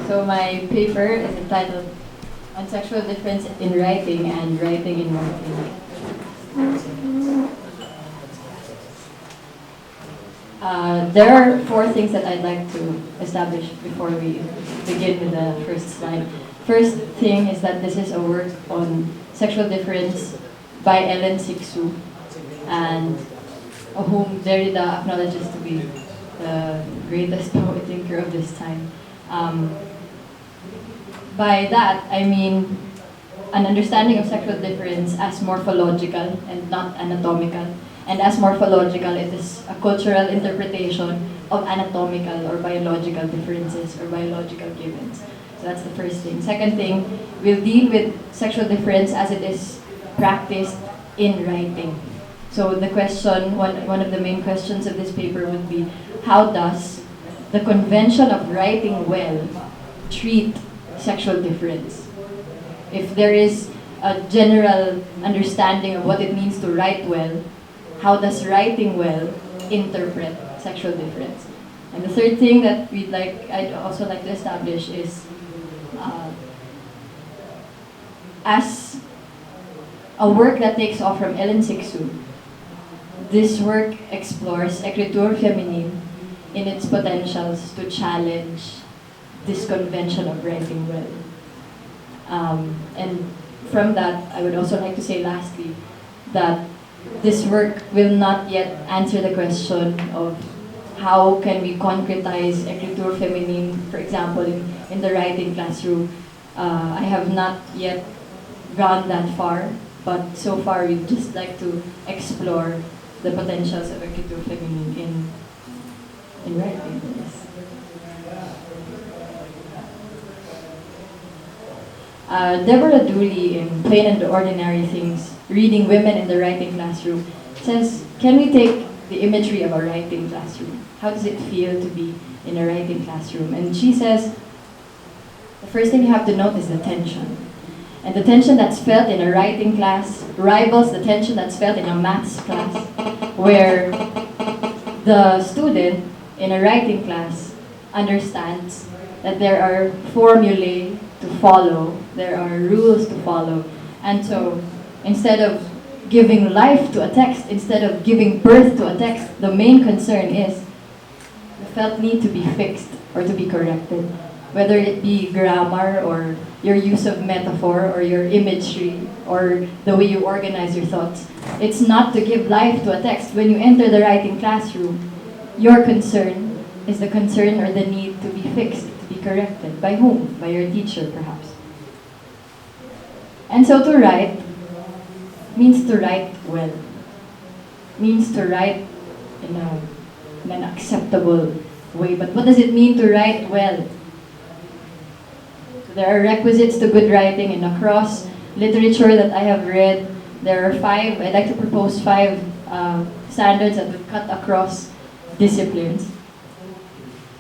So my paper is entitled On Sexual Difference in Writing and Writing in Writing. There are four things that I'd like to establish before we begin with the first slide. First thing is that this is a work on sexual difference by Helene Cixous, and whom Derrida acknowledges to be the greatest poet thinker of this time. By that, I mean an understanding of sexual difference as morphological and not anatomical. And as morphological, it is a cultural interpretation of anatomical or biological differences or biological givens. So that's the first thing. Second thing, we'll deal with sexual difference as it is practiced in writing. So the question, one of the main questions of this paper would be, how does the convention of writing well treat sexual difference? If there is a general understanding of what it means to write well, how does writing well interpret sexual difference? And the third thing that I'd also like to establish is, as a work that takes off from Helene Cixous, this work explores ecriture féminine in its potentials to challenge this convention of writing well. And from that, I would also like to say lastly that this work will not yet answer the question of how can we concretize ecriture féminine, for example, in the writing classroom. I have not yet gone that far, but so far we'd just like to explore the potentials of ecriture féminine in writing. Yes. Deborah Dooley in Plain and Ordinary Things, Reading Women in the Writing Classroom, says, can we take the imagery of a writing classroom? How does it feel to be in a writing classroom? And she says, the first thing you have to note is the tension. And the tension that's felt in a writing class rivals the tension that's felt in a maths class, where the student in a writing class understands that there are formulae to follow, there are rules to follow. And so instead of giving life to a text, instead of giving birth to a text, the main concern is the felt need to be fixed or to be corrected. Whether it be grammar or your use of metaphor or your imagery or the way you organize your thoughts. It's not to give life to a text. When you enter the writing classroom, your concern is the concern or the need to be fixed, to be corrected. By whom? By your teacher, perhaps. And so to write means to write well. Means to write in an acceptable way. But what does it mean to write well? There are requisites to good writing, and across literature that I have read, there are 5, I'd like to propose 5 standards that would cut across disciplines.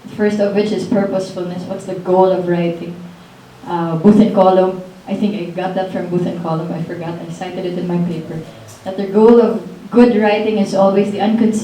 The first of which is purposefulness. What's the goal of writing? Booth and Column, I think I got that from Booth and Column, I forgot, I cited it in my paper. That the goal of good writing is always the unconcealed